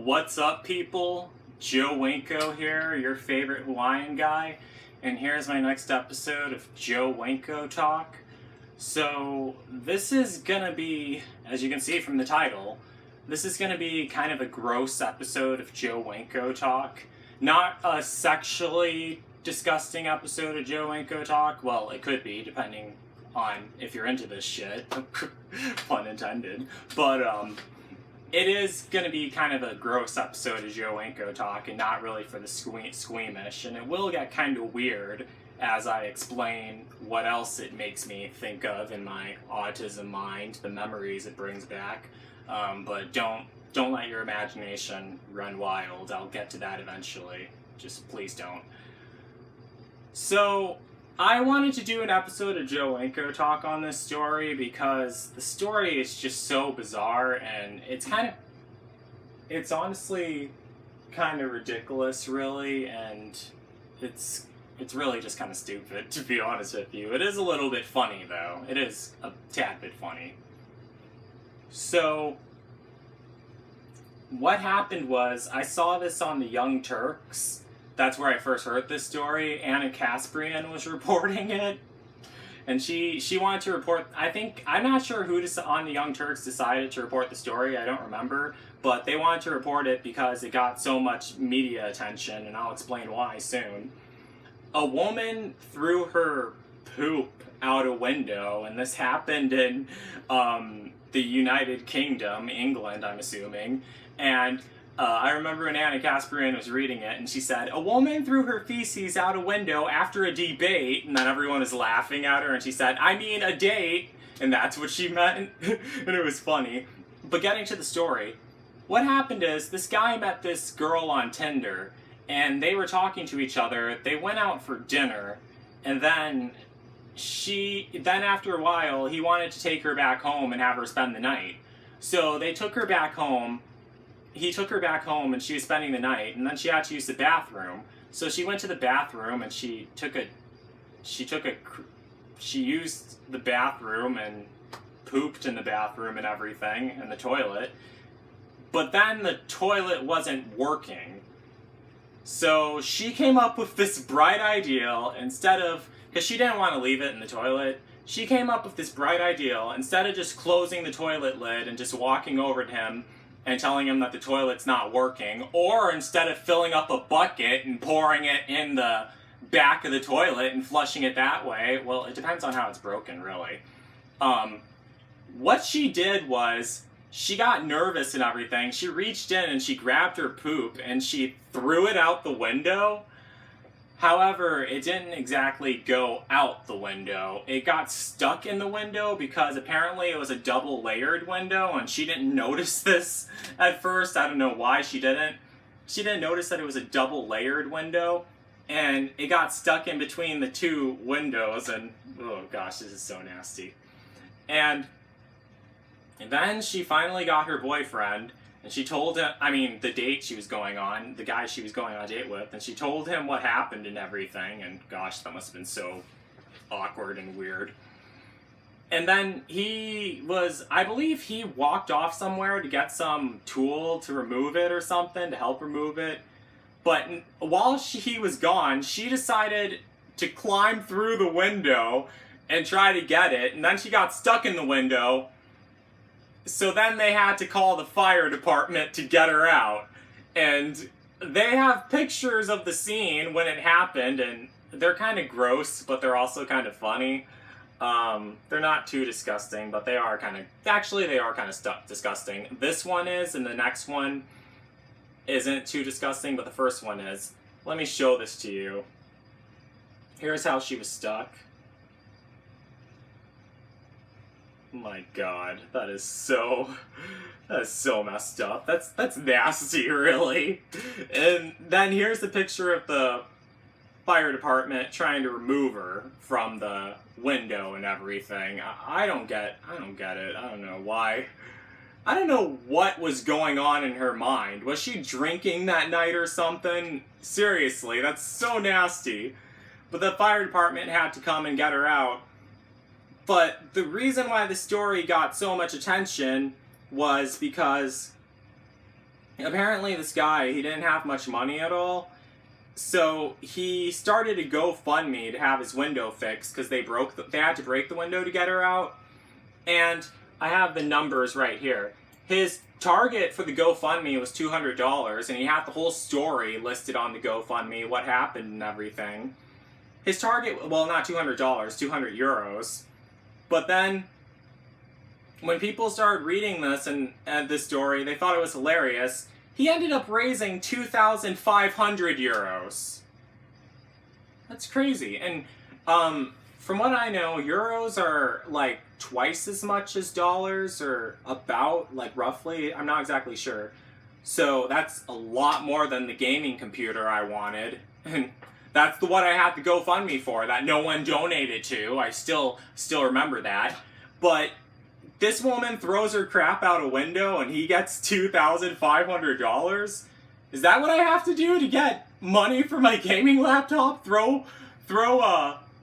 What's up, people? Joe Winko here, your favorite Hawaiian guy, and here's my next episode of Joe Winko Talk. So, this is gonna be, as you can see from the title, this is gonna be kind of a gross episode of Joe Winko Talk. Not a sexually disgusting episode of Joe Winko Talk. Well, it could be, depending on if you're into this shit. Pun intended. But, it is going to be kind of a gross episode of Joe Winko Talk, and not really for the squeamish, and it will get kind of weird as I explain what else it makes me think of in my autism mind, the memories it brings back. But don't let your imagination run wild. I'll get to that eventually. Just please don't. So, I wanted to do an episode of Joe Winko Talk on this story because the story is just so bizarre, and it's honestly kind of ridiculous, really, and it's really just kind of stupid, to be honest with you. It is a little bit funny, though. It is a tad bit funny. So, what happened was, I saw this on the Young Turks. That's where I first heard this story. Anna Kasparian was reporting it. And she wanted to report, I'm not sure who on the Young Turks decided to report the story, I don't remember. But they wanted to report it because it got so much media attention, and I'll explain why soon. A woman threw her poop out a window, and this happened in the United Kingdom, England, I'm assuming. And I remember when Anna Kasparian was reading it, and she said, "A woman threw her feces out a window after a debate," and then everyone was laughing at her, and she said, "I mean a date," and that's what she meant, and it was funny. But getting to the story, what happened is, this guy met this girl on Tinder, and they were talking to each other. They went out for dinner, and then after a while, he wanted to take her back home and have her spend the night. So they took her back home. He took her back home, and she was spending the night, and then she had to use the bathroom. So she went to the bathroom, and she used the bathroom and pooped in the bathroom and everything, and the toilet. But then the toilet wasn't working. So she came up with this bright idea, because she didn't want to leave it in the toilet, she came up with this bright idea, instead of just closing the toilet lid and just walking over to him and telling him that the toilet's not working, or instead of filling up a bucket and pouring it in the back of the toilet and flushing it that way, well, it depends on how it's broken, really. What she did was, she got nervous and everything. She reached in and she grabbed her poop and she threw it out the window. However, it didn't exactly go out the window. It got stuck in the window because apparently it was a double-layered window, and she didn't notice this at first. I don't know why she didn't. She didn't notice that it was a double-layered window, and it got stuck in between the two windows, and oh gosh, this is so nasty. And then she finally got her boyfriend, and she told him, the date she was going on, the guy she was going on a date with, and she told him what happened and everything, and gosh, that must have been so awkward and weird. And then I believe he walked off somewhere to get some tool to remove it or something, to help remove it. But while he was gone, she decided to climb through the window and try to get it, and then she got stuck in the window. So then they had to call the fire department to get her out. And they have pictures of the scene when it happened, and they're kind of gross, but they're also kind of funny. They're not too disgusting, but they are kind of disgusting. This one is, and the next one isn't too disgusting, but the first one is. Let me show this to you. Here's how she was stuck. My God, that is so messed up. That's nasty, really. And then here's the picture of the fire department trying to remove her from the window and everything. I don't get it. I don't know why. I don't know what was going on in her mind. Was she drinking that night or something? Seriously, that's so nasty. But the fire department had to come and get her out. But the reason why the story got so much attention was because apparently this guy, he didn't have much money at all. So he started a GoFundMe to have his window fixed because they had to break the window to get her out. And I have the numbers right here. His target for the GoFundMe was $200, and he had the whole story listed on the GoFundMe, what happened and everything. His target, well, not $200, 200 euros. But then, when people started reading this and this story, they thought it was hilarious. He ended up raising 2,500 euros. That's crazy. And from what I know, euros are like twice as much as dollars, or about, like, roughly. I'm not exactly sure. So that's a lot more than the gaming computer I wanted. And that's the one I had to GoFundMe for, that no one donated to. I still remember that. But this woman throws her crap out a window and he gets $2,500? Is that what I have to do to get money for my gaming laptop? Throw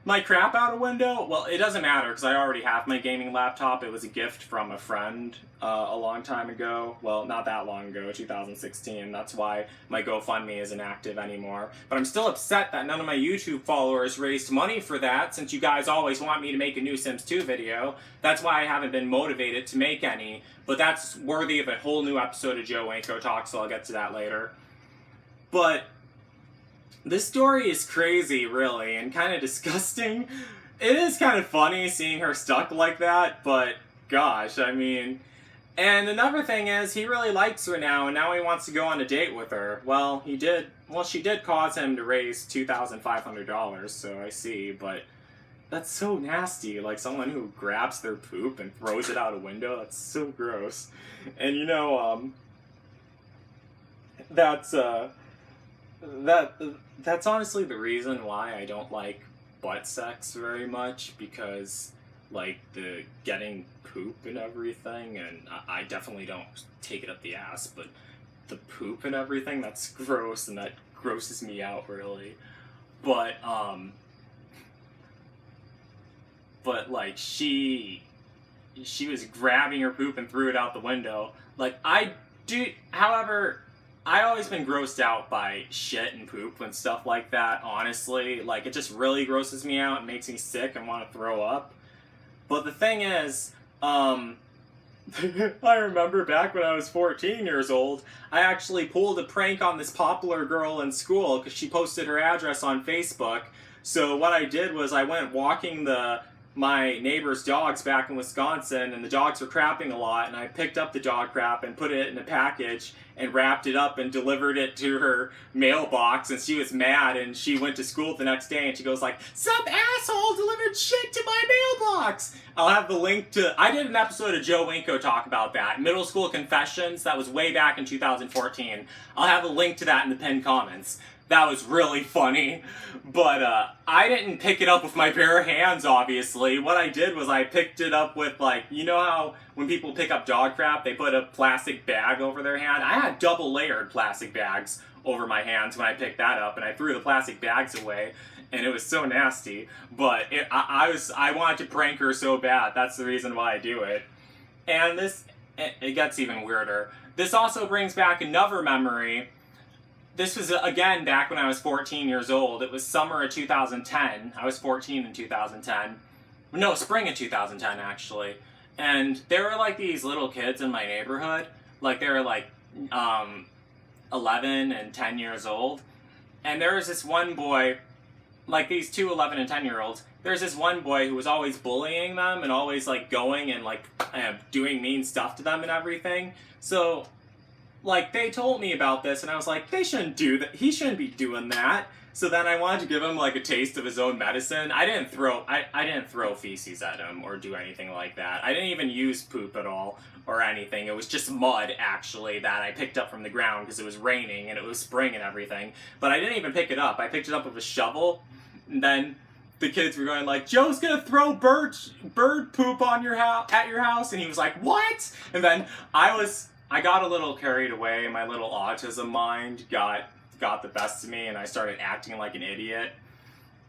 my crap out a window? Well, it doesn't matter because I already have my gaming laptop. It was a gift from a friend a long time ago. Well, not that long ago, 2016. That's why my GoFundMe isn't active anymore. But I'm still upset that none of my YouTube followers raised money for that, since you guys always want me to make a new Sims 2 video. That's why I haven't been motivated to make any. But that's worthy of a whole new episode of Joe Winko Talk, so I'll get to that later. But this story is crazy, really, and kind of disgusting. It is kind of funny seeing her stuck like that, but gosh, I mean... And another thing is, he really likes her now, and now he wants to go on a date with her. Well, she did cause him to raise $2,500, so I see, but that's so nasty. Like, someone who grabs their poop and throws it out a window, that's so gross. And you know, that's honestly the reason why I don't like butt sex very much, because, like, the getting poop and everything, and I definitely don't take it up the ass, but the poop and everything, that's gross, and that grosses me out, really. But like, she was grabbing her poop and threw it out the window. Like, however, I've always been grossed out by shit and poop and stuff like that, honestly. Like, it just really grosses me out and makes me sick and want to throw up. But the thing is, I remember back when I was 14 years old, I actually pulled a prank on this popular girl in school because she posted her address on Facebook. So what I did was I went walking my neighbor's dogs back in Wisconsin, and the dogs were crapping a lot, and I picked up the dog crap and put it in a package and wrapped it up and delivered it to her mailbox, and she was mad, and she went to school the next day and she goes like, "Some asshole delivered shit to my mailbox!" I'll have the link to... I did an episode of Joe Winko Talk about that. Middle School Confessions. That was way back in 2014. I'll have a link to that in the pinned comments. That was really funny, but I didn't pick it up with my bare hands, obviously. What I did was I picked it up with, like, you know how when people pick up dog crap, they put a plastic bag over their hand? I had double-layered plastic bags over my hands when I picked that up, and I threw the plastic bags away, and it was so nasty. But I wanted to prank her so bad. That's the reason why I do it. And it gets even weirder. This also brings back another memory. This was, again, back when I was 14 years old. It was summer of 2010. I was 14 in 2010. No, spring of 2010, actually. And there were, like, these little kids in my neighborhood. Like, they were, like, 11 and 10 years old. And there was this one boy, like, these two 11 and 10-year-olds. There's this one boy who was always bullying them and always, like, going and, like, doing mean stuff to them and everything. So... like, they told me about this, and I was like, they shouldn't do that. He shouldn't be doing that. So then I wanted to give him, like, a taste of his own medicine. I didn't throw feces at him or do anything like that. I didn't even use poop at all or anything. It was just mud, actually, that I picked up from the ground because it was raining and it was spring and everything. But I didn't even pick it up. I picked it up with a shovel, and then the kids were going like, "Joe's gonna throw bird poop on at your house," and he was like, "What?" And then I got a little carried away, and my little autism mind got the best of me, and I started acting like an idiot.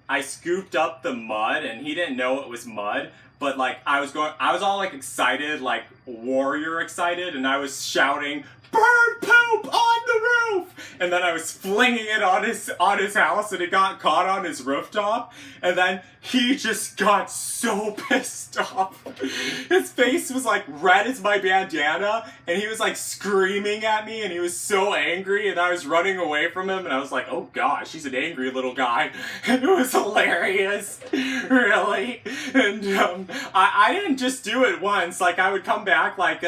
I scooped up the mud, and he didn't know it was mud, but, like, I was all, like, excited, like, warrior excited, and I was shouting, "Bird poop and then I was flinging it on his house, and it got caught on his rooftop, and then he just got so pissed off. His face was like red as my bandana, and he was like screaming at me, and he was so angry, and I was running away from him, and I was like, oh gosh, he's an angry little guy, and it was hilarious, really. And I didn't just do it once. Like, I would come back, like,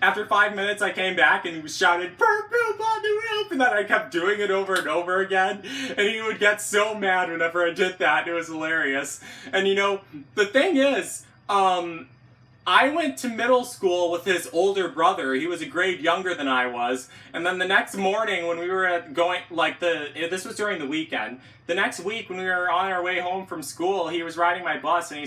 after 5 minutes I came back and he was shouting, "Burp poop on the roof!" And then I kept doing it over and over again, and he would get so mad whenever I did that. It was hilarious. And you know, the thing is, I went to middle school with his older brother. He was a grade younger than I was. And then the next morning when we were this was during the weekend. The next week when we were on our way home from school, he was riding my bus and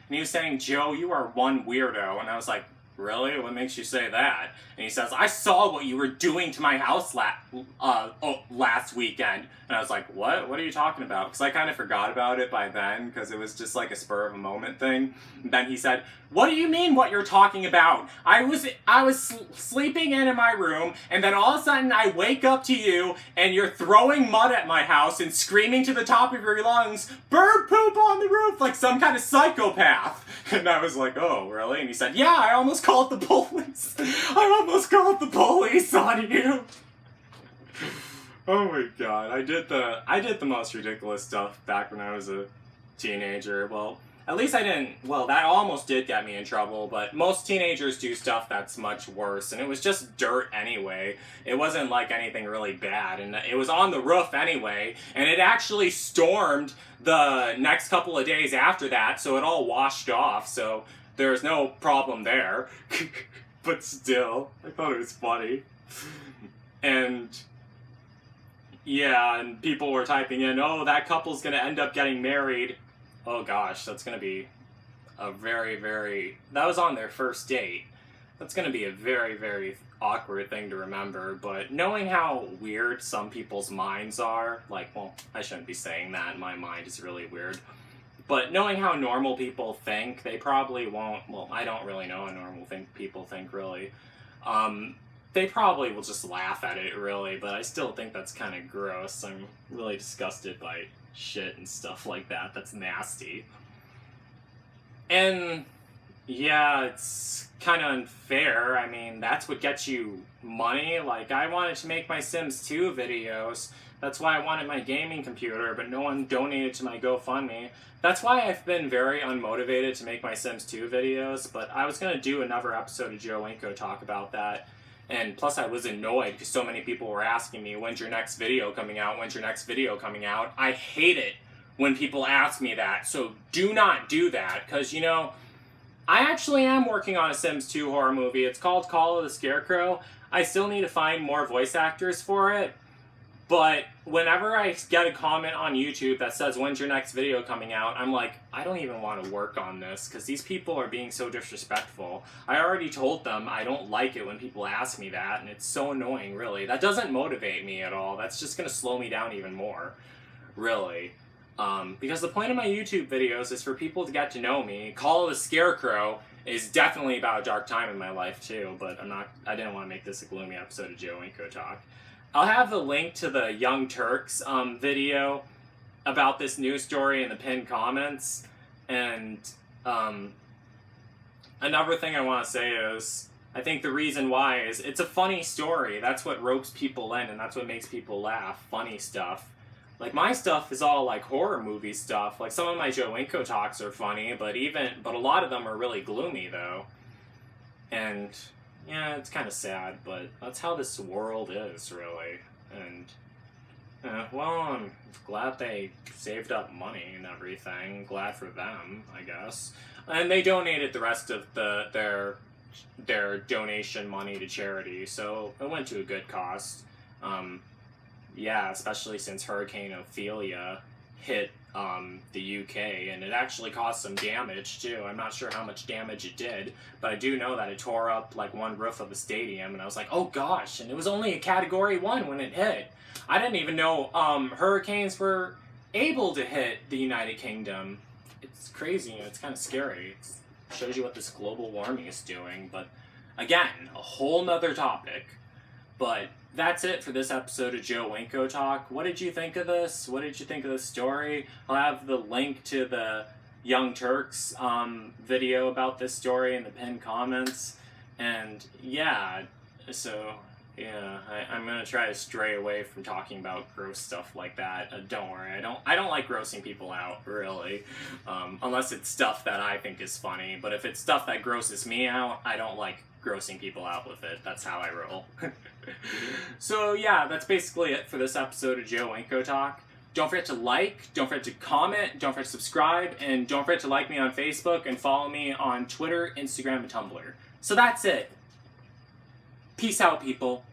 he was saying, "Joe, you are one weirdo." And I was like, "Really? What makes you say that?" And he says, "I saw what you were doing to my house last weekend." And I was like, "What? What are you talking about?" Because I kind of forgot about it by then, because it was just like a spur of a moment thing. And then he said, "What do you mean what you're talking about? I was sleeping in my room, and then all of a sudden I wake up to you, and you're throwing mud at my house and screaming to the top of your lungs, 'Bird poop on the roof,' like some kind of psychopath." And I was like, "Oh, really?" And he said, "Yeah, I almost called the police. I almost called the police on you." Oh my god, I did the most ridiculous stuff back when I was a teenager. Well, at least I didn't, well, that almost did get me in trouble, but most teenagers do stuff that's much worse, and it was just dirt anyway. It wasn't like anything really bad, and it was on the roof anyway, and it actually stormed the next couple of days after that, so it all washed off, so there's no problem there. But still, I thought it was funny. And yeah, and people were typing in, "Oh, that couple's gonna end up getting married." Oh gosh, that's gonna be a that was on their first date. That's gonna be a very, very awkward thing to remember, but knowing how weird some people's minds are, like, well, I shouldn't be saying that, my mind is really weird, but knowing how normal people think, they probably won't, well, I don't really know how normal people think, really. They probably will just laugh at it, really, but I still think that's kind of gross. I'm really disgusted by shit and stuff like that. That's nasty. And yeah, it's kind of unfair. I mean, that's what gets you money. Like, I wanted to make my Sims 2 videos. That's why I wanted my gaming computer, but no one donated to my GoFundMe. That's why I've been very unmotivated to make my Sims 2 videos, but I was going to do another episode of Joe Winko talk about that. And plus I was annoyed because so many people were asking me, "When's your next video coming out? When's your next video coming out?" I hate it when people ask me that, so do not do that, because, you know, I actually am working on a Sims 2 horror movie. It's called Call of the Scarecrow. I still need to find more voice actors for it, but whenever I get a comment on YouTube that says, "When's your next video coming out?" I'm like, I don't even want to work on this, because these people are being so disrespectful. I already told them I don't like it when people ask me that, and it's so annoying, really. That doesn't motivate me at all. That's just going to slow me down even more, really. Because the point of my YouTube videos is for people to get to know me. Call of the Scarecrow is definitely about a dark time in my life, too, but I didn't want to make this a gloomy episode of Joe Winko Talk. I'll have the link to the Young Turks video about this news story in the pinned comments. And another thing I want to say is, I think the reason why is it's a funny story. That's what ropes people in, and that's what makes people laugh. Funny stuff. Like, my stuff is all like horror movie stuff. Like, some of my Joe Winko talks are funny, but a lot of them are really gloomy, though. And yeah, it's kind of sad, but that's how this world is, really. And well, I'm glad they saved up money and everything. Glad for them, I guess. And they donated the rest of their donation money to charity, so it went to a good cause. Yeah, especially since Hurricane Ophelia hit the UK, and it actually caused some damage too. I'm not sure how much damage it did, but I do know that it tore up like one roof of the stadium, and I was like, oh gosh, and it was only a Category 1 when it hit. I didn't even know hurricanes were able to hit the United Kingdom. It's crazy, it's kind of scary. It shows you what this global warming is doing, but again, a whole nother topic. But that's it for this episode of Joe Winko Talk. What did you think of this? What did you think of the story? I'll have the link to the Young Turks video about this story in the pinned comments. And yeah, so yeah, I'm gonna try to stray away from talking about gross stuff like that. Don't worry, I don't like grossing people out, really, unless it's stuff that I think is funny. But if it's stuff that grosses me out, I don't like grossing people out with it. That's how I roll. So yeah, that's basically it for this episode of Joe Winko Talk. Don't forget to like, don't forget to comment, don't forget to subscribe, and don't forget to like me on Facebook and follow me on Twitter, Instagram, and Tumblr. So that's it. Peace out, people.